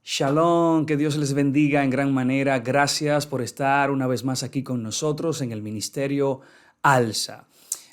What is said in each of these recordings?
Shalom, que Dios les bendiga en gran manera. Gracias por estar una vez más aquí con nosotros en el Ministerio Alza.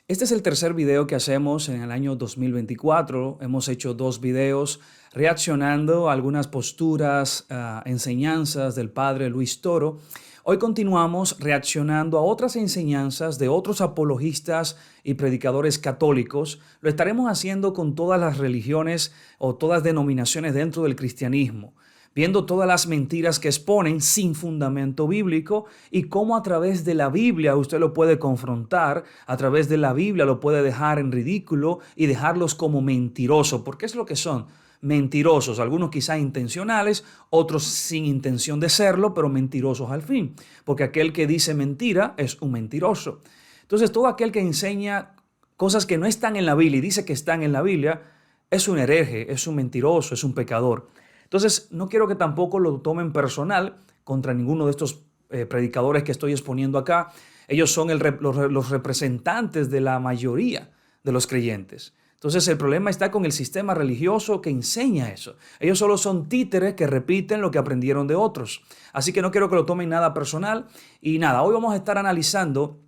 Este es el tercer video que hacemos en el año 2024. Hemos hecho dos videos reaccionando a algunas posturas, enseñanzas del padre Luis Toro. Hoy continuamos reaccionando a otras enseñanzas de otros apologistas y predicadores católicos. Lo estaremos haciendo con todas las religiones o todas denominaciones dentro del cristianismo, viendo todas las mentiras que exponen sin fundamento bíblico y cómo a través de la Biblia usted lo puede confrontar, a través de la Biblia lo puede dejar en ridículo y dejarlos como mentirosos, porque es lo que son, mentirosos, algunos quizá intencionales, otros sin intención de serlo, pero mentirosos al fin, porque aquel que dice mentira es un mentiroso. Entonces todo aquel que enseña cosas que no están en la Biblia y dice que están en la Biblia es un hereje, es un mentiroso, es un pecador. Entonces, no quiero que tampoco lo tomen personal contra ninguno de estos predicadores que estoy exponiendo acá. Ellos son los representantes de la mayoría de los creyentes. Entonces, el problema está con el sistema religioso que enseña eso. Ellos solo son títeres que repiten lo que aprendieron de otros. Así que no quiero que lo tomen nada personal. Y nada, hoy vamos a estar analizando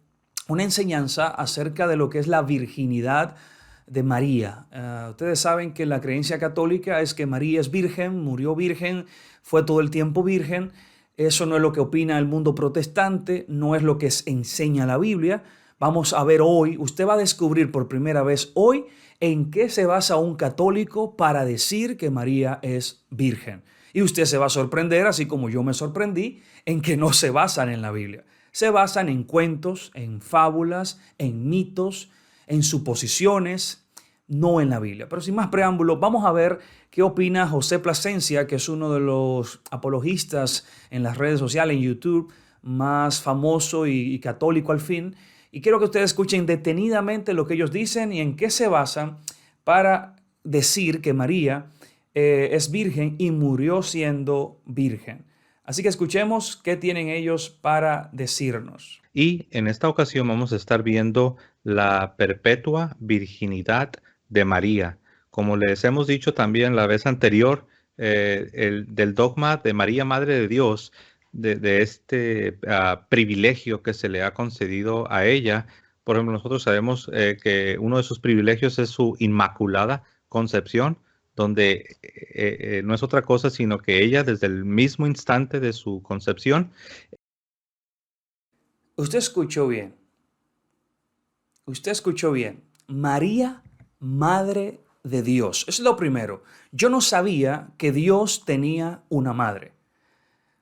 una enseñanza acerca de lo que es la virginidad de María. Ustedes saben que la creencia católica es que María es virgen, murió virgen, fue todo el tiempo virgen. Eso no es lo que opina el mundo protestante, no es lo que enseña la Biblia. Vamos a ver hoy, usted va a descubrir por primera vez hoy en qué se basa un católico para decir que María es virgen. Y usted se va a sorprender, así como yo me sorprendí, en que no se basan en la Biblia. Se basan en cuentos, en fábulas, en mitos, en suposiciones, no en la Biblia. Pero sin más preámbulos, vamos a ver qué opina José Plasencia, que es uno de los apologistas en las redes sociales, en YouTube, más famoso y católico al fin. Y quiero que ustedes escuchen detenidamente lo que ellos dicen y en qué se basan para decir que María es virgen y murió siendo virgen. Así que escuchemos qué tienen ellos para decirnos. Y en esta ocasión vamos a estar viendo la perpetua virginidad de María. Como les hemos dicho también la vez anterior, del dogma de María, Madre de Dios, de este privilegio que se le ha concedido a ella. Por ejemplo, nosotros sabemos que uno de sus privilegios es su inmaculada concepción, donde no es otra cosa sino que ella, desde el mismo instante de su concepción, Usted escuchó bien. Usted escuchó bien. María, Madre de Dios. Eso es lo primero. Yo no sabía que Dios tenía una madre.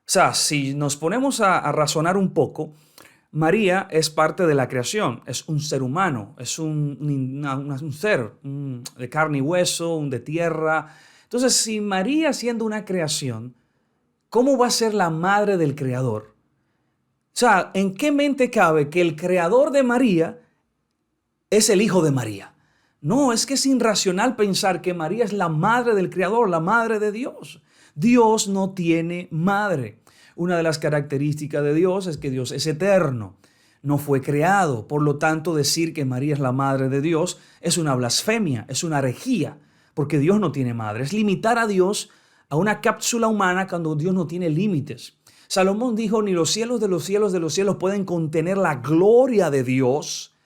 O sea, si nos ponemos a razonar un poco, María es parte de la creación, es un ser humano, es un ser de carne y hueso, un de tierra. Entonces, si María siendo una creación, ¿cómo va a ser la madre del Creador? O sea, ¿en qué mente cabe que el Creador de María es el hijo de María? No, es que es irracional pensar que María es la madre del Creador, la madre de Dios. Dios no tiene madre. Una de las características de Dios es que Dios es eterno, no fue creado. Por lo tanto, decir que María es la madre de Dios es una blasfemia, es una herejía, porque Dios no tiene madre. Es limitar a Dios a una cápsula humana cuando Dios no tiene límites. Salomón dijo, ni los cielos de los cielos de los cielos pueden contener la gloria de Dios.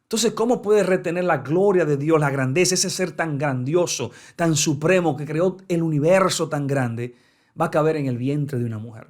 Entonces, ¿cómo puede retener la gloria de Dios, la grandeza, ese ser tan grandioso, tan supremo, que creó el universo tan grande, va a caber en el vientre de una mujer?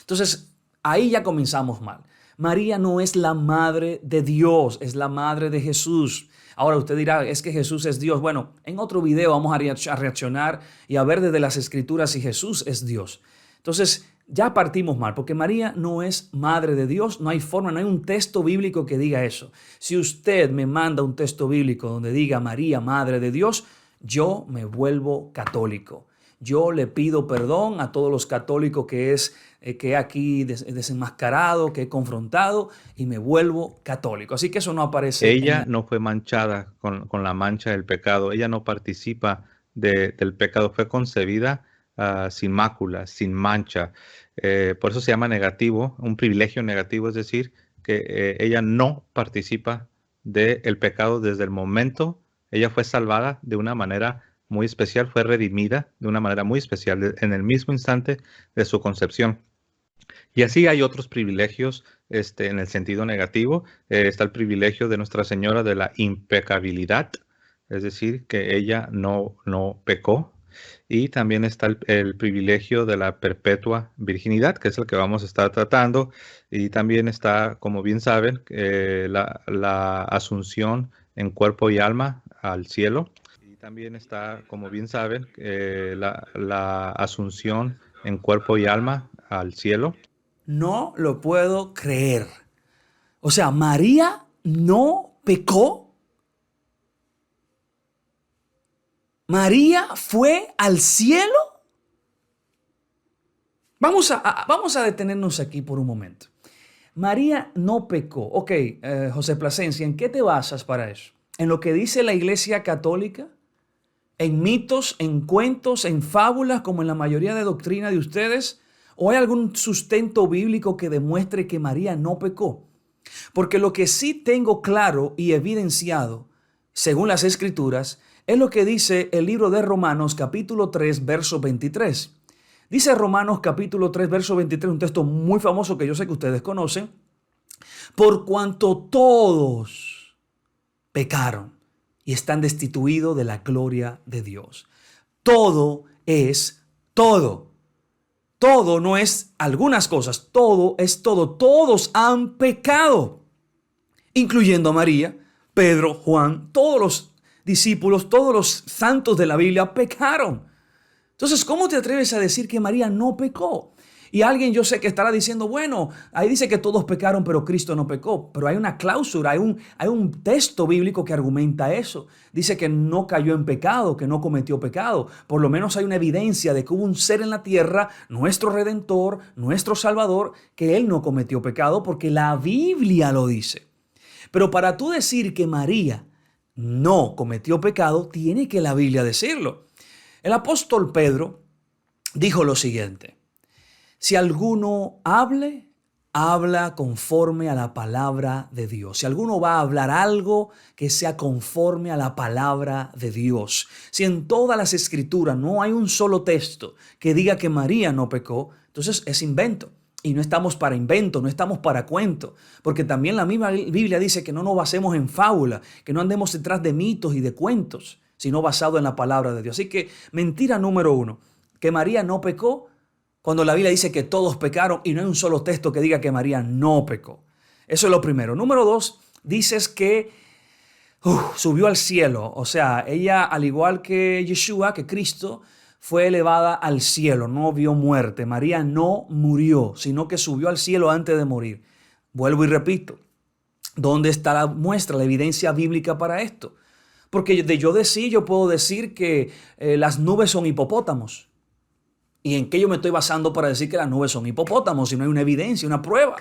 Entonces, ahí ya comenzamos mal. María no es la madre de Dios, es la madre de Jesús. Ahora usted dirá, es que Jesús es Dios. Bueno, en otro video vamos a reaccionar y a ver desde las escrituras si Jesús es Dios. Entonces, ya partimos mal, porque María no es madre de Dios, no hay forma, no hay un texto bíblico que diga eso. Si usted me manda un texto bíblico donde diga María, madre de Dios, yo me vuelvo católico. Yo le pido perdón a todos los católicos que he aquí desenmascarado, que he confrontado y me vuelvo católico. Así que eso no aparece en ella la... no fue manchada con la mancha del pecado. Ella no participa del pecado. Fue concebida sin mácula, sin mancha. Por eso se llama negativo, un privilegio negativo, es decir, que ella no participa del pecado desde el momento. Ella fue salvada de una manera muy especial, fue redimida de una manera muy especial en el mismo instante de su concepción. Y así hay otros privilegios en el sentido negativo. Está el privilegio de Nuestra Señora de la impecabilidad, es decir, que ella no pecó. Y también está el privilegio de la perpetua virginidad, que es el que vamos a estar tratando. Y también está, como bien saben, la asunción en cuerpo y alma al cielo. Y también está, como bien saben, la asunción en cuerpo y alma al cielo. No lo puedo creer. O sea, María no pecó. María fue al cielo. Vamos a detenernos aquí por un momento. María no pecó. Ok, José Plasencia, ¿en qué te basas para eso? ¿En lo que dice la Iglesia Católica? ¿En mitos, en cuentos, en fábulas, como en la mayoría de doctrina de ustedes? ¿O hay algún sustento bíblico que demuestre que María no pecó? Porque lo que sí tengo claro y evidenciado, según las Escrituras, es lo que dice el libro de Romanos capítulo 3, verso 23. Dice Romanos capítulo 3, verso 23, un texto muy famoso que yo sé que ustedes conocen. Por cuanto todos pecaron y están destituidos de la gloria de Dios. Todo es todo. Todo no es algunas cosas, todo es todo. Todos han pecado, incluyendo a María, Pedro, Juan, todos los discípulos, todos los santos de la Biblia pecaron. Entonces, ¿cómo te atreves a decir que María no pecó? Y alguien yo sé que estará diciendo, bueno, ahí dice que todos pecaron, pero Cristo no pecó. Pero hay una cláusula, hay un texto bíblico que argumenta eso. Dice que no cayó en pecado, que no cometió pecado. Por lo menos hay una evidencia de que hubo un ser en la tierra, nuestro Redentor, nuestro Salvador, que Él no cometió pecado porque la Biblia lo dice. Pero para tú decir que María no cometió pecado, tiene que la Biblia decirlo. El apóstol Pedro dijo lo siguiente: si alguno habla conforme a la palabra de Dios. Si alguno va a hablar algo que sea conforme a la palabra de Dios. Si en todas las escrituras no hay un solo texto que diga que María no pecó, entonces es invento. Y no estamos para invento, no estamos para cuento. Porque también la misma Biblia dice que no nos basemos en fábula, que no andemos detrás de mitos y de cuentos, sino basado en la palabra de Dios. Así que mentira número 1, que María no pecó, cuando la Biblia dice que todos pecaron y no hay un solo texto que diga que María no pecó. Eso es lo primero. Número 2, dices que subió al cielo. O sea, ella, al igual que Yeshua, que Cristo, fue elevada al cielo, no vio muerte. María no murió, sino que subió al cielo antes de morir. Vuelvo y repito, ¿dónde está la muestra, la evidencia bíblica para esto? Porque yo puedo decir que las nubes son hipopótamos. ¿Y en qué yo me estoy basando para decir que las nubes son hipopótamos si no hay una evidencia, una prueba?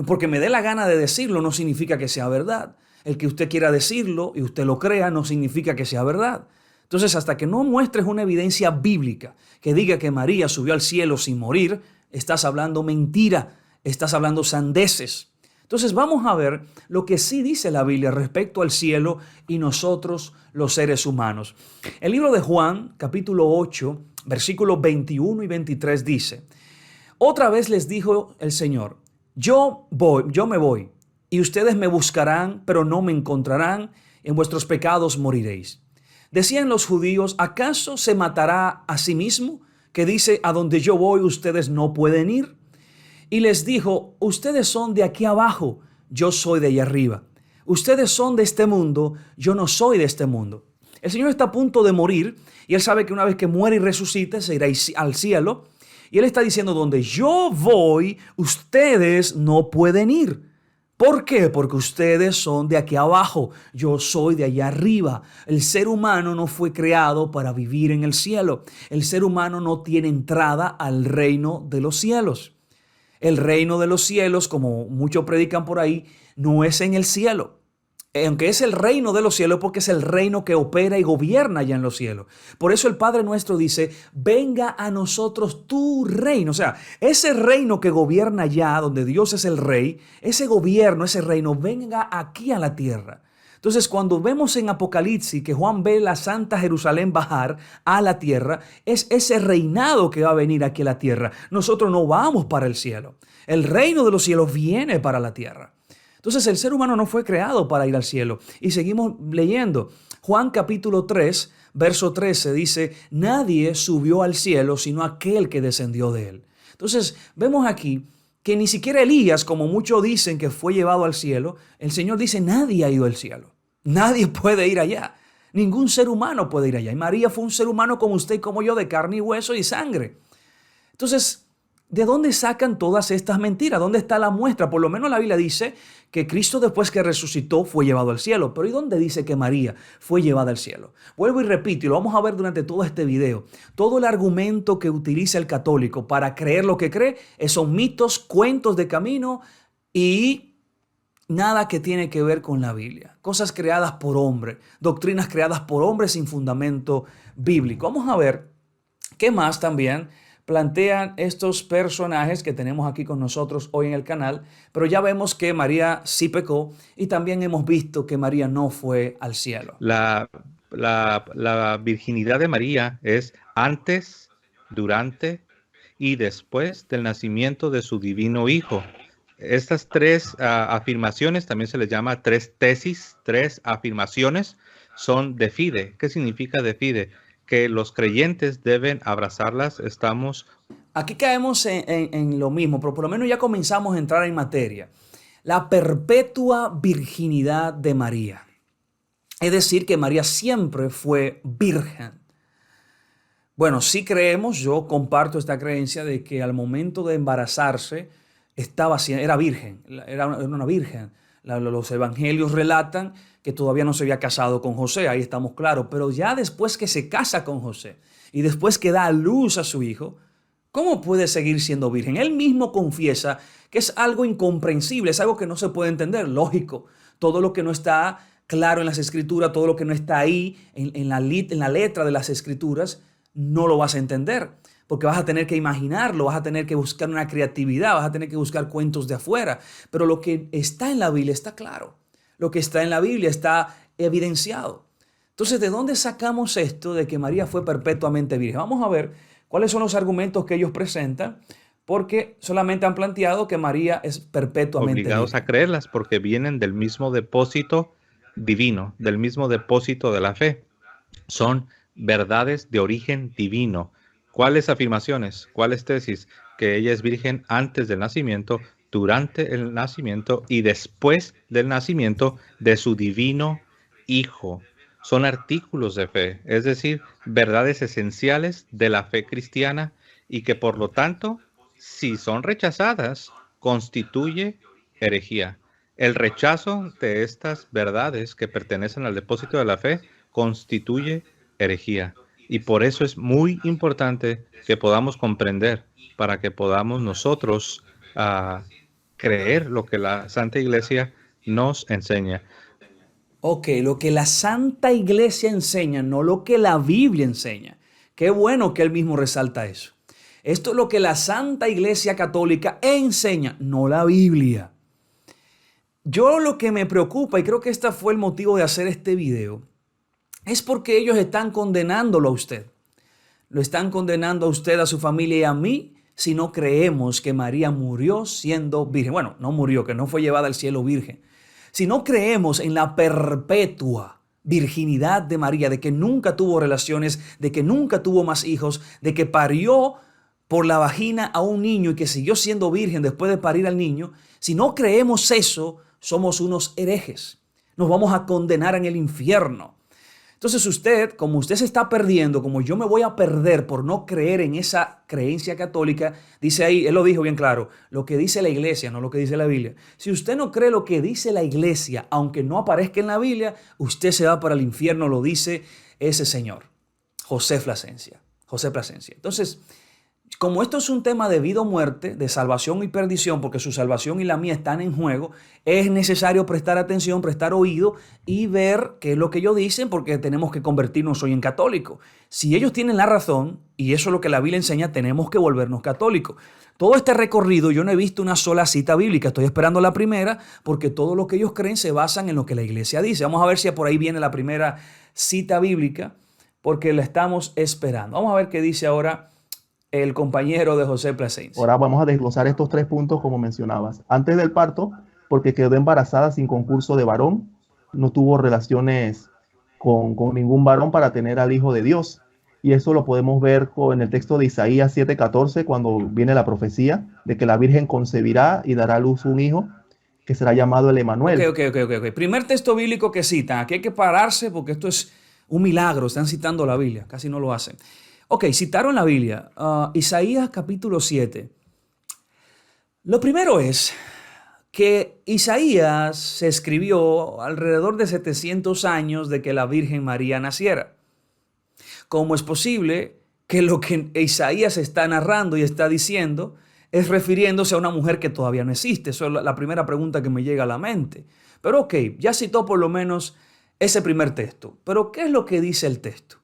Porque me dé la gana de decirlo no significa que sea verdad. El que usted quiera decirlo y usted lo crea no significa que sea verdad. Entonces, hasta que no muestres una evidencia bíblica que diga que María subió al cielo sin morir, estás hablando mentira, estás hablando sandeces. Entonces vamos a ver lo que sí dice la Biblia respecto al cielo y nosotros los seres humanos. El libro de Juan, capítulo 8, versículos 21 y 23 dice: otra vez les dijo el Señor, yo me voy, y ustedes me buscarán, pero no me encontrarán, en vuestros pecados moriréis. Decían los judíos, ¿acaso se matará a sí mismo? Que dice, a donde yo voy ustedes no pueden ir. Y les dijo, ustedes son de aquí abajo, yo soy de allá arriba. Ustedes son de este mundo, yo no soy de este mundo. El Señor está a punto de morir y Él sabe que una vez que muere y resucite se irá al cielo. Y Él está diciendo, donde yo voy, ustedes no pueden ir. ¿Por qué? Porque ustedes son de aquí abajo, yo soy de allá arriba. El ser humano no fue creado para vivir en el cielo. El ser humano no tiene entrada al reino de los cielos. El reino de los cielos, como muchos predican por ahí, no es en el cielo. Aunque es el reino de los cielos, porque es el reino que opera y gobierna allá en los cielos. Por eso el Padre nuestro dice, venga a nosotros tu reino. O sea, ese reino que gobierna allá, donde Dios es el rey, ese gobierno, ese reino, venga aquí a la tierra. Entonces, cuando vemos en Apocalipsis que Juan ve la Santa Jerusalén bajar a la tierra, es ese reinado que va a venir aquí a la tierra. Nosotros no vamos para el cielo. El reino de los cielos viene para la tierra. Entonces, el ser humano no fue creado para ir al cielo. Y seguimos leyendo. Juan capítulo 3, verso 13 dice, nadie subió al cielo sino aquel que descendió de él. Entonces, vemos aquí que ni siquiera Elías, como muchos dicen que fue llevado al cielo, el Señor dice, nadie ha ido al cielo. Nadie puede ir allá. Ningún ser humano puede ir allá. Y María fue un ser humano como usted y como yo, de carne y hueso y sangre. Entonces, ¿de dónde sacan todas estas mentiras? ¿Dónde está la muestra? Por lo menos la Biblia dice que Cristo, después que resucitó, fue llevado al cielo. Pero ¿y dónde dice que María fue llevada al cielo? Vuelvo y repito, y lo vamos a ver durante todo este video. Todo el argumento que utiliza el católico para creer lo que cree son mitos, cuentos de camino y nada que tiene que ver con la Biblia. Cosas creadas por hombres, doctrinas creadas por hombres sin fundamento bíblico. Vamos a ver qué más también plantean estos personajes que tenemos aquí con nosotros hoy en el canal, pero ya vemos que María sí pecó y también hemos visto que María no fue al cielo. La virginidad de María es antes, durante y después del nacimiento de su divino Hijo. Estas tres afirmaciones, también se les llama tres tesis, tres afirmaciones, son de fide. ¿Qué significa de fide? Que los creyentes deben abrazarlas. Aquí caemos en lo mismo, pero por lo menos ya comenzamos a entrar en materia. La perpetua virginidad de María. Es decir, que María siempre fue virgen. Bueno, sí creemos, yo comparto esta creencia de que al momento de embarazarse era virgen, era una virgen. Los evangelios relatan que todavía no se había casado con José, ahí estamos claros, pero ya después que se casa con José y después que da a luz a su hijo, ¿cómo puede seguir siendo virgen? Él mismo confiesa que es algo incomprensible, es algo que no se puede entender, lógico. Todo lo que no está claro en las escrituras, todo lo que no está ahí en la letra de las escrituras, no lo vas a entender. Porque vas a tener que imaginarlo, vas a tener que buscar una creatividad, vas a tener que buscar cuentos de afuera. Pero lo que está en la Biblia está claro. Lo que está en la Biblia está evidenciado. Entonces, ¿de dónde sacamos esto de que María fue perpetuamente virgen? Vamos a ver cuáles son los argumentos que ellos presentan, porque solamente han planteado que María es perpetuamente obligados virgen. A creerlas porque vienen del mismo depósito divino, del mismo depósito de la fe. Son verdades de origen divino. ¿Cuáles afirmaciones? ¿Cuáles tesis? Que ella es virgen antes del nacimiento, durante el nacimiento y después del nacimiento de su divino Hijo. Son artículos de fe, es decir, verdades esenciales de la fe cristiana y que por lo tanto, si son rechazadas, constituye herejía. El rechazo de estas verdades que pertenecen al depósito de la fe constituye herejía. Y por eso es muy importante que podamos comprender para que podamos nosotros creer lo que la Santa Iglesia nos enseña. Ok, lo que la Santa Iglesia enseña, no lo que la Biblia enseña. Qué bueno que él mismo resalta eso. Esto es lo que la Santa Iglesia Católica enseña, no la Biblia. Yo lo que me preocupa, y creo que este fue el motivo de hacer este video, es porque ellos están condenándolo a usted. Lo están condenando a usted, a su familia y a mí, si no creemos que María murió siendo virgen. Bueno, no murió, que no fue llevada al cielo virgen. Si no creemos en la perpetua virginidad de María, de que nunca tuvo relaciones, de que nunca tuvo más hijos, de que parió por la vagina a un niño y que siguió siendo virgen después de parir al niño, si no creemos eso, somos unos herejes. Nos vamos a condenar en el infierno. Entonces usted, como usted se está perdiendo, como yo me voy a perder por no creer en esa creencia católica, dice ahí, él lo dijo bien claro, lo que dice la iglesia, no lo que dice la Biblia. Si usted no cree lo que dice la iglesia, aunque no aparezca en la Biblia, usted se va para el infierno, lo dice ese señor, José Plasencia. Entonces, como esto es un tema de vida o muerte, de salvación y perdición, porque su salvación y la mía están en juego, es necesario prestar atención, prestar oído y ver qué es lo que ellos dicen, porque tenemos que convertirnos hoy en católicos. Si ellos tienen la razón, y eso es lo que la Biblia enseña, tenemos que volvernos católicos. Todo este recorrido yo no he visto una sola cita bíblica, estoy esperando la primera, porque todo lo que ellos creen se basan en lo que la iglesia dice. Vamos a ver si por ahí viene la primera cita bíblica, porque la estamos esperando. Vamos a ver qué dice ahora el compañero de José Plasencia. Ahora vamos a desglosar estos 3 puntos como mencionabas. Antes del parto, porque quedó embarazada sin concurso de varón, no tuvo relaciones con ningún varón para tener al Hijo de Dios. Y eso lo podemos ver en el texto de Isaías 7:14, cuando viene la profecía de que la Virgen concebirá y dará a luz un hijo que será llamado el Emanuel. Ok. Primer texto bíblico que citan. Aquí hay que pararse porque esto es un milagro. Están citando la Biblia. Casi no lo hacen. Ok, citaron la Biblia. Isaías capítulo 7. Lo primero es que Isaías se escribió alrededor de 700 años de que la Virgen María naciera. ¿Cómo es posible que lo que Isaías está narrando y está diciendo es refiriéndose a una mujer que todavía no existe? Eso es la primera pregunta que me llega a la mente. Pero ok, ya citó por lo menos ese primer texto. Pero ¿qué es lo que dice el texto?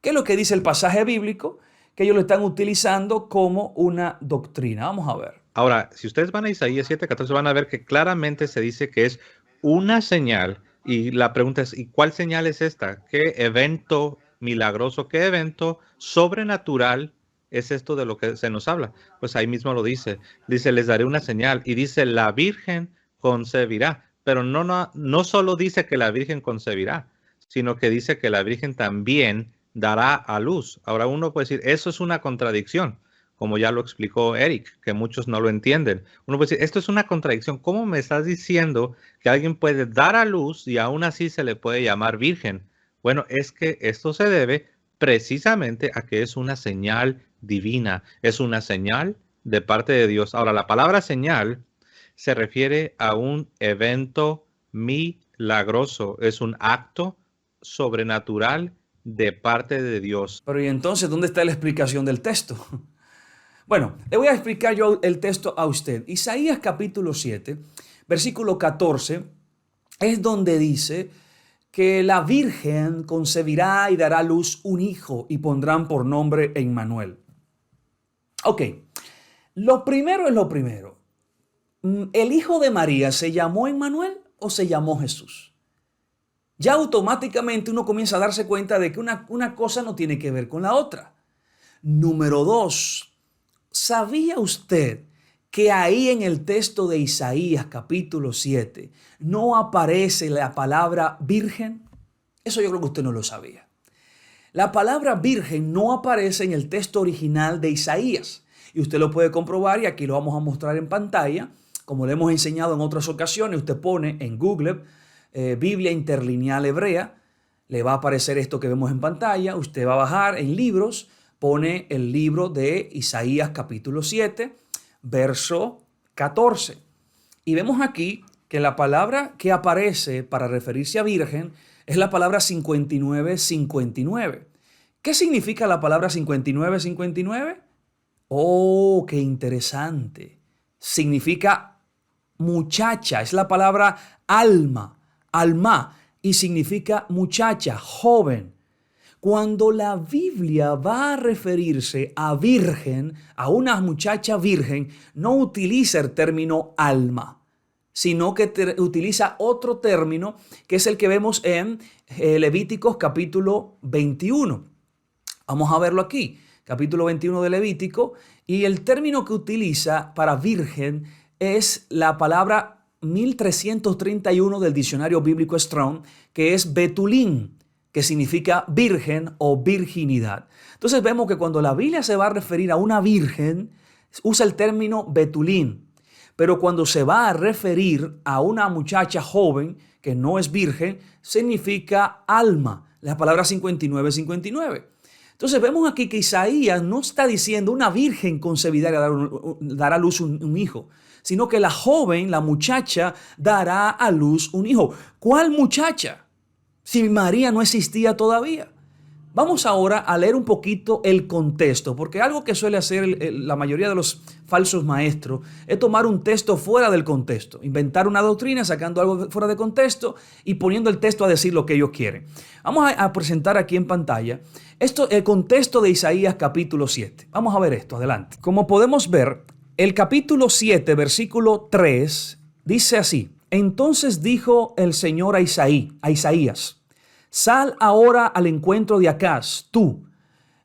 ¿Qué es lo que dice el pasaje bíblico? Que ellos lo están utilizando como una doctrina. Vamos a ver. Ahora, si ustedes van a Isaías 7:14, van a ver que claramente se dice que es una señal. Y la pregunta es, ¿y cuál señal es esta? ¿Qué evento milagroso, qué evento sobrenatural es esto de lo que se nos habla? Pues ahí mismo lo dice. Dice, les daré una señal. Y dice, la Virgen concebirá. Pero no solo dice que la Virgen concebirá, sino que dice que la Virgen también dará a luz. Ahora uno puede decir, eso es una contradicción, como ya lo explicó Eric, que muchos no lo entienden. Uno puede decir, esto es una contradicción. ¿Cómo me estás diciendo que alguien puede dar a luz y aún así se le puede llamar virgen? Bueno, es que esto se debe precisamente a que es una señal divina, es una señal de parte de Dios. Ahora, la palabra señal se refiere a un evento milagroso, es un acto sobrenatural de parte de Dios. Pero ¿y entonces dónde está la explicación del texto? Bueno, le voy a explicar yo el texto a usted. Isaías capítulo 7, versículo 14, es donde dice que la Virgen concebirá y dará a luz un hijo y pondrán por nombre Emmanuel. Ok, lo primero es lo primero. ¿El hijo de María se llamó Emmanuel o se llamó Jesús? Ya automáticamente uno comienza a darse cuenta de que una cosa no tiene que ver con la otra. Número 2. ¿Sabía usted que ahí en el texto de Isaías capítulo 7 no aparece la palabra virgen? Eso yo creo que usted no lo sabía. La palabra virgen no aparece en el texto original de Isaías. Y usted lo puede comprobar y aquí lo vamos a mostrar en pantalla. Como le hemos enseñado en otras ocasiones, usted pone en Google Biblia Interlineal Hebrea, le va a aparecer esto que vemos en pantalla. Usted va a bajar en libros, pone el libro de Isaías capítulo 7, verso 14. Y vemos aquí que la palabra que aparece para referirse a virgen es la palabra 59:59. ¿Qué significa la palabra 59:59? Oh, qué interesante. Significa muchacha, es la palabra alma, y significa muchacha, joven. Cuando la Biblia va a referirse a virgen, a una muchacha virgen, no utiliza el término alma, sino que utiliza otro término que es el que vemos en Levíticos capítulo 21. Vamos a verlo aquí, capítulo 21 de Levítico, y el término que utiliza para virgen es la palabra 1331 del diccionario bíblico Strong, que es betulín, que significa virgen o virginidad. Entonces vemos que cuando la Biblia se va a referir a una virgen, usa el término betulín. Pero cuando se va a referir a una muchacha joven que no es virgen, significa alma, la palabra 59:59. Entonces vemos aquí que Isaías no está diciendo una virgen concebirá y dará a luz un hijo, sino que la joven, la muchacha, dará a luz un hijo. ¿Cuál muchacha? Si María no existía todavía. Vamos ahora a leer un poquito el contexto, porque algo que suele hacer la mayoría de los falsos maestros es tomar un texto fuera del contexto, inventar una doctrina sacando algo fuera de contexto y poniendo el texto a decir lo que ellos quieren. Vamos a presentar aquí en pantalla el contexto de Isaías capítulo 7. Vamos a ver esto, adelante. Como podemos ver, el capítulo 7, versículo 3, dice así: entonces dijo el Señor a Isaías, sal ahora al encuentro de Acaz, tú.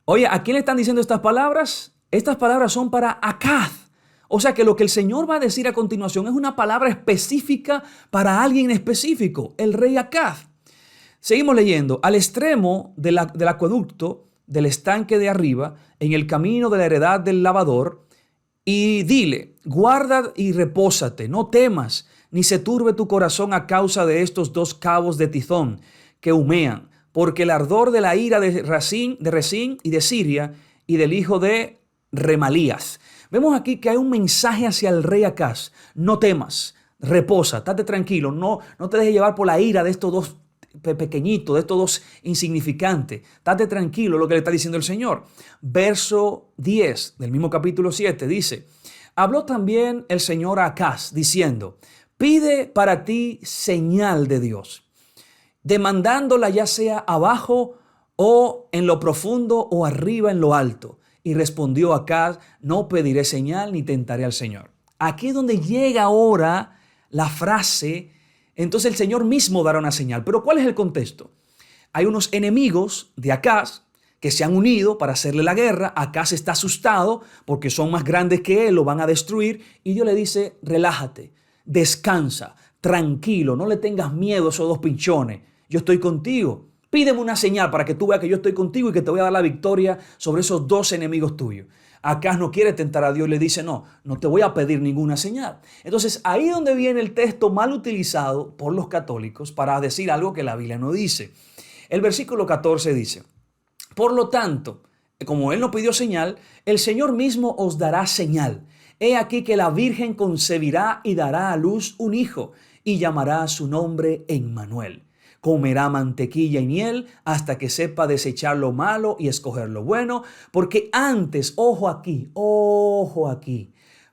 Oye, ¿a quién le están diciendo estas palabras? Estas palabras son para Acaz. O sea que lo que el Señor va a decir a continuación es una palabra específica para alguien específico, el rey Acaz. Seguimos leyendo. Al extremo del acueducto, del estanque de arriba, en el camino de la heredad del lavador, y dile, guarda y repósate, no temas, ni se turbe tu corazón a causa de estos dos cabos de tizón que humean, porque el ardor de la ira de Resín y de Siria y del hijo de Remalías. Vemos aquí que hay un mensaje hacia el rey Acaz. No temas, reposa, estate tranquilo, no te dejes llevar por la ira de estos dos pequeñitos, de estos dos insignificantes. Estate tranquilo, lo que le está diciendo el Señor. Verso 10 del mismo capítulo 7 dice: habló también el Señor a Acaz diciendo, pide para ti señal de Dios, demandándola ya sea abajo o en lo profundo o arriba en lo alto. Y respondió Acaz, no pediré señal ni tentaré al Señor. Aquí es donde llega ahora la frase, entonces el Señor mismo dará una señal. Pero ¿cuál es el contexto? Hay unos enemigos de Acaz que se han unido para hacerle la guerra. Acaz está asustado porque son más grandes que él, lo van a destruir. Y Dios le dice, relájate, descansa, tranquilo, no le tengas miedo a esos dos pinchones. Yo estoy contigo. Pídeme una señal para que tú veas que yo estoy contigo y que te voy a dar la victoria sobre esos dos enemigos tuyos. Acaz no quiere tentar a Dios, le dice, no te voy a pedir ninguna señal. Entonces ahí es donde viene el texto mal utilizado por los católicos para decir algo que la Biblia no dice. El versículo 14 dice, por lo tanto, como él no pidió señal, el Señor mismo os dará señal. He aquí que la Virgen concebirá y dará a luz un hijo y llamará su nombre Emmanuel. Comerá mantequilla y miel hasta que sepa desechar lo malo y escoger lo bueno, porque antes, ojo aquí,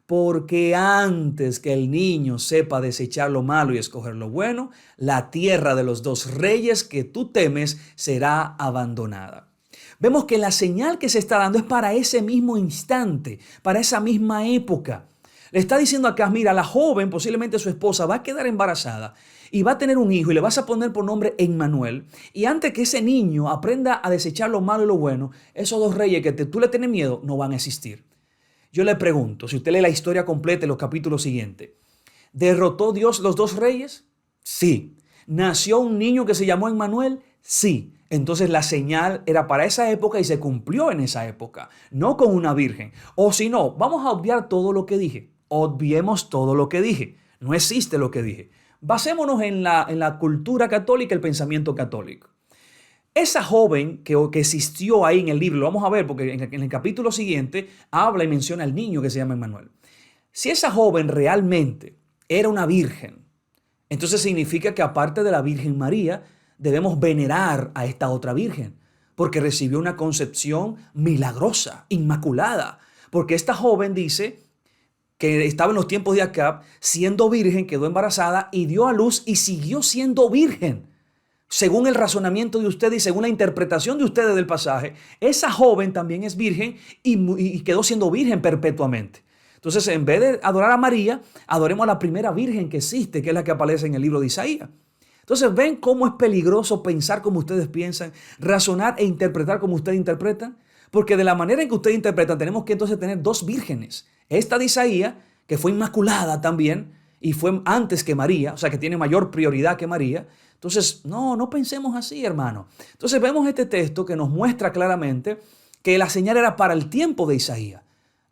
porque antes que el niño sepa desechar lo malo y escoger lo bueno, la tierra de los dos reyes que tú temes será abandonada. Vemos que la señal que se está dando es para ese mismo instante, para esa misma época. Le está diciendo acá, mira, la joven, posiblemente su esposa, va a quedar embarazada y va a tener un hijo y le vas a poner por nombre Emmanuel. Y antes que ese niño aprenda a desechar lo malo y lo bueno, esos dos reyes que tú le tienes miedo no van a existir. Yo le pregunto, si usted lee la historia completa en los capítulos siguientes, ¿derrotó Dios los dos reyes? Sí. ¿Nació un niño que se llamó Emmanuel? Sí. Entonces la señal era para esa época y se cumplió en esa época, no con una virgen. O si no, vamos a obviar todo lo que dije. Obviemos todo lo que dije. No existe lo que dije. Basémonos en la cultura católica, el pensamiento católico. Esa joven que existió ahí en el libro, lo vamos a ver porque en el capítulo siguiente habla y menciona al niño que se llama Emmanuel. Si esa joven realmente era una virgen, entonces significa que aparte de la Virgen María, debemos venerar a esta otra virgen, porque recibió una concepción milagrosa, inmaculada. Porque esta joven dice que estaba en los tiempos de Acab, siendo virgen, quedó embarazada y dio a luz y siguió siendo virgen. Según el razonamiento de ustedes y según la interpretación de ustedes del pasaje, esa joven también es virgen y quedó siendo virgen perpetuamente. Entonces, en vez de adorar a María, adoremos a la primera virgen que existe, que es la que aparece en el libro de Isaías. Entonces, ¿ven cómo es peligroso pensar como ustedes piensan, razonar e interpretar como ustedes interpretan? Porque de la manera en que ustedes interpretan, tenemos que entonces tener dos vírgenes. Esta de Isaías, que fue inmaculada también, y fue antes que María, o sea que tiene mayor prioridad que María. Entonces, no pensemos así, hermano. Entonces vemos este texto que nos muestra claramente que la señal era para el tiempo de Isaías.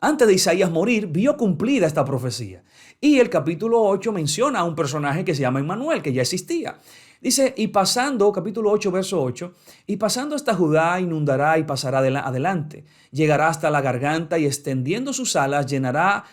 Antes de Isaías morir, vio cumplida esta profecía. Y el capítulo 8 menciona a un personaje que se llama Emmanuel, que ya existía. Dice, y pasando, capítulo 8, verso 8, y pasando hasta Judá inundará y pasará adelante. Llegará hasta la garganta y extendiendo sus alas llenará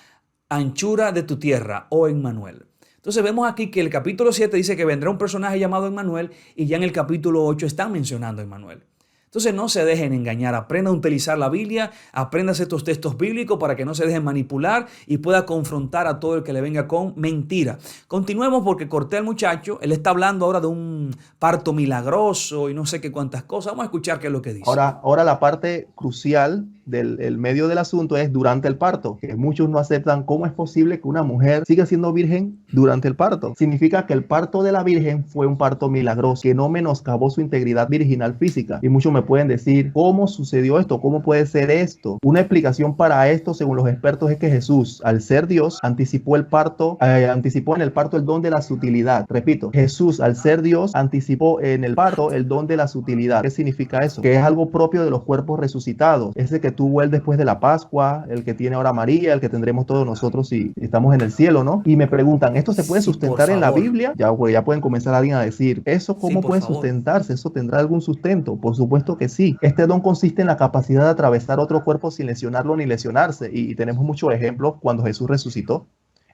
anchura de tu tierra, oh Emmanuel. Entonces vemos aquí que el capítulo 7 dice que vendrá un personaje llamado Emmanuel y ya en el capítulo 8 están mencionando a Emmanuel. Entonces no se dejen engañar, aprenda a utilizar la Biblia, aprenda estos textos bíblicos para que no se dejen manipular y pueda confrontar a todo el que le venga con mentira. Continuemos porque corté al muchacho, él está hablando ahora de un parto milagroso y no sé qué cuántas cosas. Vamos a escuchar qué es lo que dice. Ahora la parte crucial del el medio del asunto es durante el parto, que muchos no aceptan cómo es posible que una mujer siga siendo virgen durante el parto. Significa que el parto de la virgen fue un parto milagroso, que no menoscabó su integridad virginal física. Y muchos me pueden decir, ¿cómo sucedió esto? ¿Cómo puede ser esto? Una explicación para esto, según los expertos, es que Jesús, al ser Dios, anticipó en el parto el don de la sutilidad. Repito, Jesús, al ser Dios, anticipó en el parto el don de la sutilidad. ¿Qué significa eso? Que es algo propio de los cuerpos resucitados. Ese que tuvo él después de la Pascua, el que tiene ahora María, el que tendremos todos nosotros si estamos en el cielo, ¿no? Y me preguntan, ¿esto se puede sustentar en la Biblia? Ya pueden comenzar alguien a decir, ¿eso cómo puede sustentarse? ¿Eso tendrá algún sustento? Por supuesto que sí. Este don consiste en la capacidad de atravesar otro cuerpo sin lesionarlo ni lesionarse. Y tenemos muchos ejemplos cuando Jesús resucitó.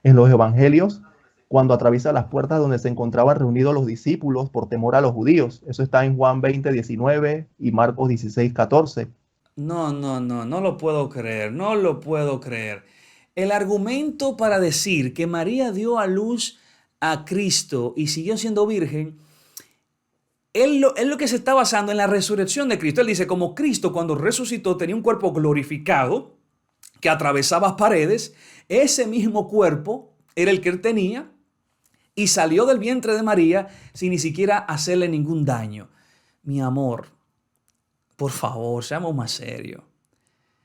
En los evangelios, cuando atraviesa las puertas donde se encontraban reunidos los discípulos por temor a los judíos. Eso está en Juan 20:19 y Marcos 16:14. No lo puedo creer, no lo puedo creer. El argumento para decir que María dio a luz a Cristo y siguió siendo virgen, él lo que se está basando en la resurrección de Cristo. Él dice, como Cristo cuando resucitó tenía un cuerpo glorificado que atravesaba paredes, ese mismo cuerpo era el que él tenía y salió del vientre de María sin ni siquiera hacerle ningún daño. Mi amor, por favor, seamos más serios.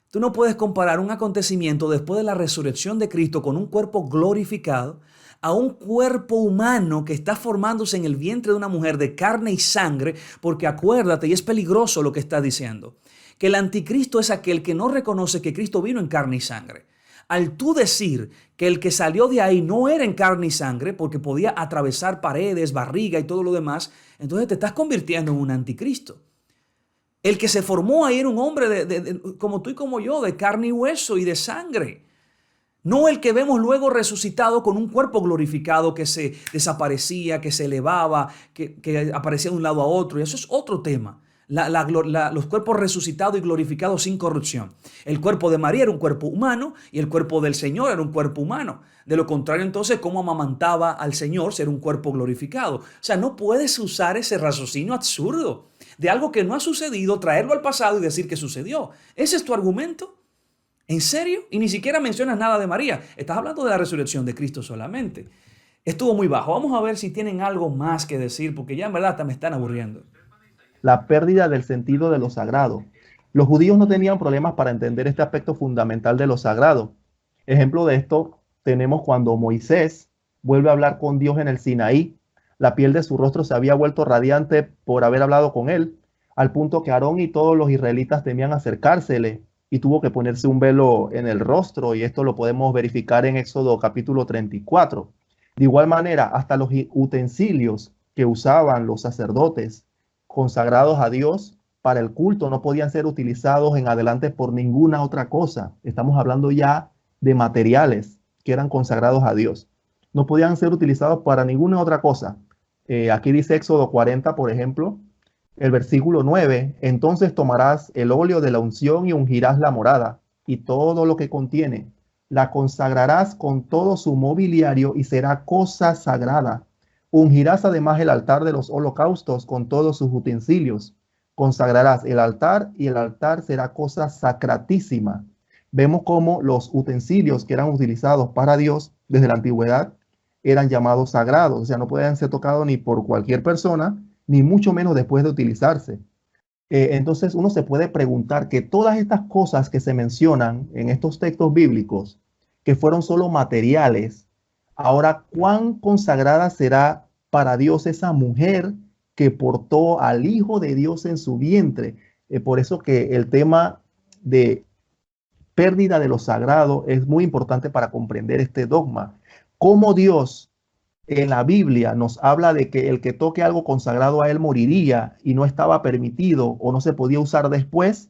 Tú no puedes comparar un acontecimiento después de la resurrección de Cristo con un cuerpo glorificado a un cuerpo humano que está formándose en el vientre de una mujer de carne y sangre, porque acuérdate, y es peligroso lo que está diciendo, que el anticristo es aquel que no reconoce que Cristo vino en carne y sangre. Al tú decir que el que salió de ahí no era en carne y sangre porque podía atravesar paredes, barriga y todo lo demás, entonces te estás convirtiendo en un anticristo. El que se formó ahí era un hombre como tú y como yo, de carne y hueso y de sangre. No el que vemos luego resucitado con un cuerpo glorificado que se desaparecía, que se elevaba, que aparecía de un lado a otro. Y eso es otro tema. Los cuerpos resucitados y glorificados sin corrupción. El cuerpo de María era un cuerpo humano y el cuerpo del Señor era un cuerpo humano. De lo contrario, entonces, ¿cómo amamantaba al Señor ser un cuerpo glorificado? O sea, no puedes usar ese raciocinio absurdo de algo que no ha sucedido, traerlo al pasado y decir que sucedió. ¿Ese es tu argumento? ¿En serio? Y ni siquiera mencionas nada de María. Estás hablando de la resurrección de Cristo solamente. Estuvo muy bajo. Vamos a ver si tienen algo más que decir, porque ya en verdad hasta me están aburriendo. La pérdida del sentido de lo sagrado. Los judíos no tenían problemas para entender este aspecto fundamental de lo sagrado. Ejemplo de esto tenemos cuando Moisés vuelve a hablar con Dios en el Sinaí. La piel de su rostro se había vuelto radiante por haber hablado con él, al punto que Aarón y todos los israelitas temían acercársele y tuvo que ponerse un velo en el rostro, y esto lo podemos verificar en Éxodo capítulo 34. De igual manera, hasta los utensilios que usaban los sacerdotes consagrados a Dios para el culto no podían ser utilizados en adelante por ninguna otra cosa. Estamos hablando ya de materiales que eran consagrados a Dios. No podían ser utilizados para ninguna otra cosa. Aquí dice Éxodo 40, por ejemplo, el versículo 9, entonces tomarás el óleo de la unción y ungirás la morada y todo lo que contiene. La consagrarás con todo su mobiliario y será cosa sagrada. Ungirás además el altar de los holocaustos con todos sus utensilios. Consagrarás el altar y el altar será cosa sacratísima. Vemos cómo los utensilios que eran utilizados para Dios desde la antigüedad eran llamados sagrados, o sea, no podían ser tocados ni por cualquier persona, ni mucho menos después de utilizarse. Entonces uno se puede preguntar que todas estas cosas que se mencionan en estos textos bíblicos, que fueron solo materiales, ahora, ¿cuán consagrada será para Dios esa mujer que portó al Hijo de Dios en su vientre? Por eso que el tema de pérdida de lo sagrado es muy importante para comprender este dogma. Cómo Dios en la Biblia nos habla de que el que toque algo consagrado a él moriría y no estaba permitido o no se podía usar después,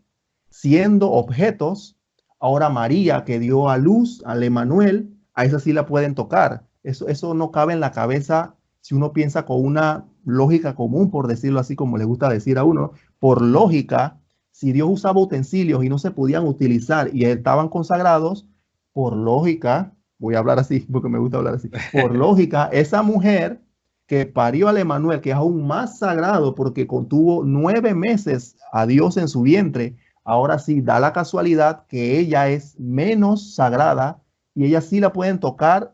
siendo objetos. Ahora María, que dio a luz al Emanuel, a esa sí la pueden tocar. Eso no cabe en la cabeza si uno piensa con una lógica común, por decirlo así como le gusta decir a uno. por lógica, si Dios usaba utensilios y no se podían utilizar y estaban consagrados, por lógica, voy a hablar así porque me gusta hablar así, por lógica, esa mujer que parió al Emanuel, que es aún más sagrado porque contuvo 9 meses a Dios en su vientre, ahora sí da la casualidad que ella es menos sagrada y ella sí la pueden tocar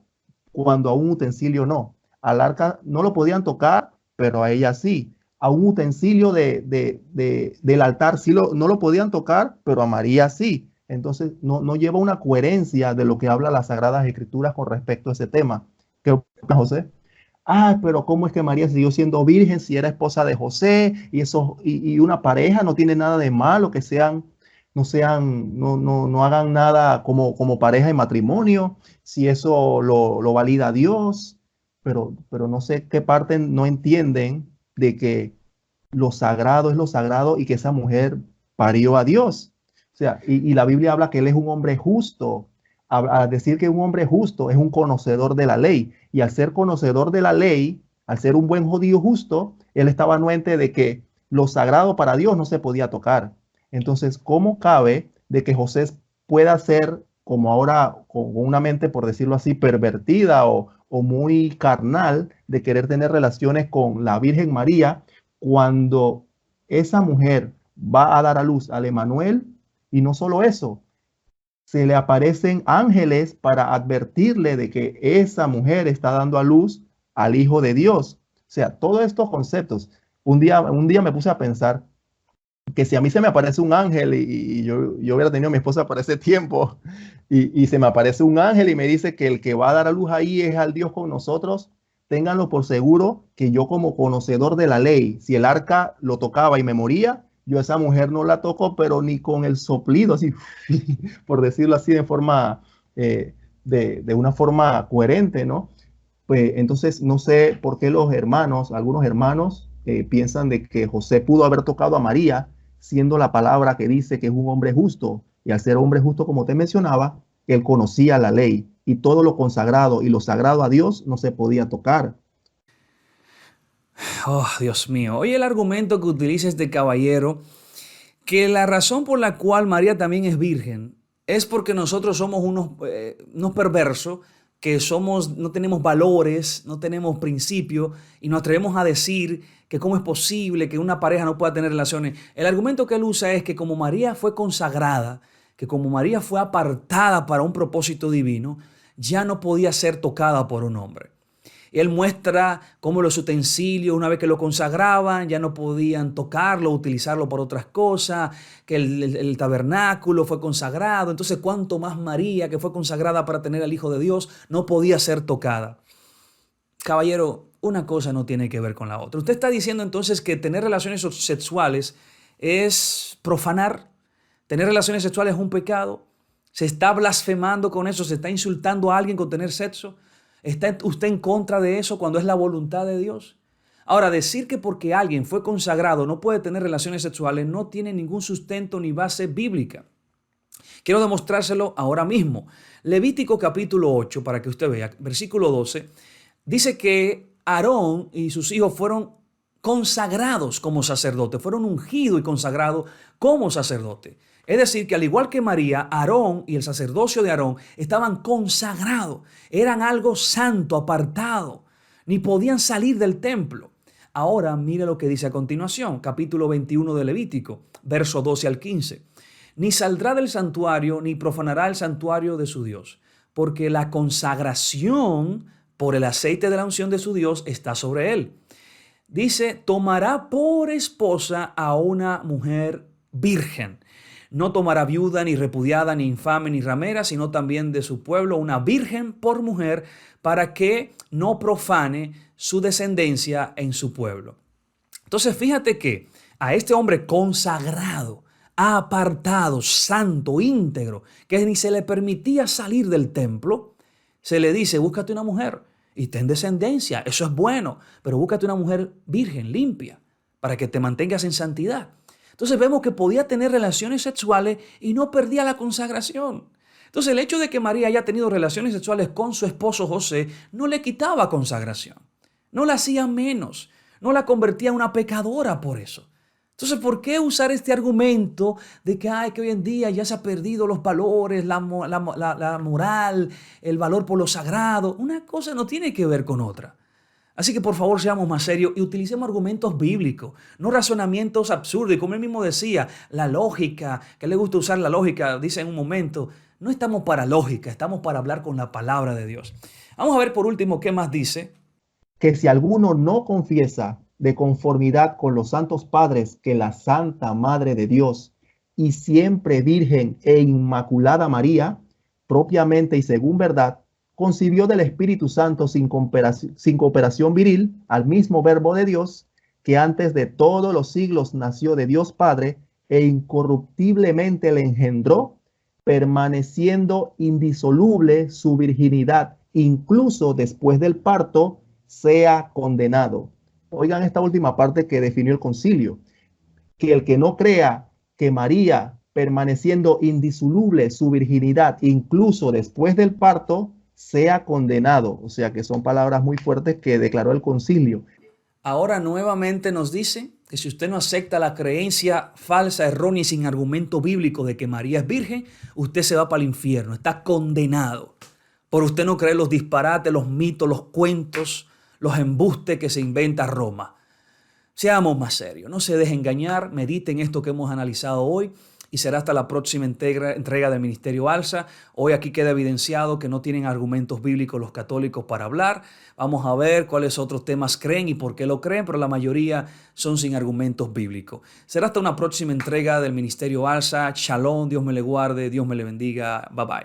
cuando a un utensilio no. Al arca no lo podían tocar, pero a ella sí. A un utensilio del altar sí no lo podían tocar, pero a María sí. Entonces no lleva una coherencia de lo que habla las Sagradas Escrituras con respecto a ese tema. ¿Qué opina José? Ah, pero ¿cómo es que María siguió siendo virgen si era esposa de José y eso y una pareja no tiene nada de malo que no hagan nada como pareja en matrimonio, si eso lo valida Dios, pero no sé qué parte no entienden de que lo sagrado es lo sagrado y que esa mujer parió a Dios. O sea, y la Biblia habla que él es un hombre justo. A decir que un hombre justo es un conocedor de la ley. Y al ser conocedor de la ley, al ser un buen judío justo, él estaba anuente de que lo sagrado para Dios no se podía tocar. Entonces, ¿cómo cabe de que José pueda ser como ahora con una mente, por decirlo así, pervertida o muy carnal de querer tener relaciones con la Virgen María cuando esa mujer va a dar a luz al Emanuel? Y no solo eso, se le aparecen ángeles para advertirle de que esa mujer está dando a luz al Hijo de Dios. O sea, todos estos conceptos. Un día me puse a pensar que si a mí se me aparece un ángel y yo hubiera tenido a mi esposa para ese tiempo y se me aparece un ángel y me dice que el que va a dar a luz ahí es al Dios con nosotros, ténganlo por seguro que yo como conocedor de la ley, si el arca lo tocaba y me moría, yo a esa mujer no la toco, pero ni con el soplido, así, por decirlo así, de una forma coherente, ¿no? Pues entonces no sé por qué algunos hermanos piensan de que José pudo haber tocado a María, siendo la palabra que dice que es un hombre justo. Y al ser hombre justo, como te mencionaba, él conocía la ley y todo lo consagrado y lo sagrado a Dios no se podía tocar. Oh, Dios mío. Oye, el argumento que utiliza este caballero, que la razón por la cual María también es virgen es porque nosotros somos unos perversos, que no tenemos valores, no tenemos principios y nos atrevemos a decir que cómo es posible que una pareja no pueda tener relaciones. El argumento que él usa es que como María fue consagrada, que como María fue apartada para un propósito divino, ya no podía ser tocada por un hombre. Él muestra cómo los utensilios, una vez que lo consagraban, ya no podían tocarlo, utilizarlo por otras cosas, que el tabernáculo fue consagrado. Entonces, cuánto más María, que fue consagrada para tener al Hijo de Dios, no podía ser tocada. Caballero, una cosa no tiene que ver con la otra. Usted está diciendo entonces que tener relaciones sexuales es profanar, tener relaciones sexuales es un pecado. Se está blasfemando con eso, se está insultando a alguien con tener sexo. ¿Está usted en contra de eso cuando es la voluntad de Dios? Ahora, decir que porque alguien fue consagrado no puede tener relaciones sexuales no tiene ningún sustento ni base bíblica. Quiero demostrárselo ahora mismo. Levítico capítulo 8, para que usted vea, versículo 12, dice que Aarón y sus hijos fueron consagrados como sacerdotes, fueron ungidos y consagrados como sacerdotes. Es decir, que al igual que María, Aarón y el sacerdocio de Aarón estaban consagrados, eran algo santo, apartado, ni podían salir del templo. Ahora mire lo que dice a continuación, capítulo 21 de Levítico, verso 12 al 15. Ni saldrá del santuario, ni profanará el santuario de su Dios, porque la consagración por el aceite de la unción de su Dios está sobre él. Dice, tomará por esposa a una mujer virgen. No tomará viuda, ni repudiada, ni infame, ni ramera, sino también de su pueblo, una virgen por mujer, para que no profane su descendencia en su pueblo. Entonces, fíjate que a este hombre consagrado, apartado, santo, íntegro, que ni se le permitía salir del templo, se le dice, búscate una mujer y ten descendencia. Eso es bueno, pero búscate una mujer virgen, limpia, para que te mantengas en santidad. Entonces vemos que podía tener relaciones sexuales y no perdía la consagración. Entonces el hecho de que María haya tenido relaciones sexuales con su esposo José no le quitaba consagración, no la hacía menos, no la convertía en una pecadora por eso. Entonces, ¿por qué usar este argumento de que hoy en día ya se ha perdido los valores, la moral, el valor por lo sagrado? Una cosa no tiene que ver con otra. Así que por favor seamos más serios y utilicemos argumentos bíblicos, no razonamientos absurdos. Y como él mismo decía, la lógica, que le gusta usar la lógica, dice en un momento, no estamos para lógica, estamos para hablar con la palabra de Dios. Vamos a ver por último qué más dice. Que si alguno no confiesa de conformidad con los santos padres que la Santa Madre de Dios y siempre Virgen e Inmaculada María, propiamente y según verdad, concibió del Espíritu Santo sin cooperación viril al mismo Verbo de Dios, que antes de todos los siglos nació de Dios Padre e incorruptiblemente le engendró, permaneciendo indisoluble su virginidad, incluso después del parto, sea condenado. Oigan esta última parte que definió el concilio, que el que no crea que María, permaneciendo indisoluble su virginidad, incluso después del parto, sea condenado. O sea que son palabras muy fuertes que declaró el concilio. Ahora nuevamente nos dice que si usted no acepta la creencia falsa, errónea y sin argumento bíblico de que María es virgen, usted se va para el infierno, está condenado por usted no creer los disparates, los mitos, los cuentos, los embustes que se inventa Roma. Seamos más serios, no se dejen engañar, mediten esto que hemos analizado hoy y será hasta la próxima entrega del Ministerio Alsa. Hoy aquí queda evidenciado que no tienen argumentos bíblicos los católicos para hablar. Vamos a ver cuáles otros temas creen y por qué lo creen, pero la mayoría son sin argumentos bíblicos. Será hasta una próxima entrega del Ministerio Alsa. Shalom, Dios me le guarde, Dios me le bendiga. Bye bye.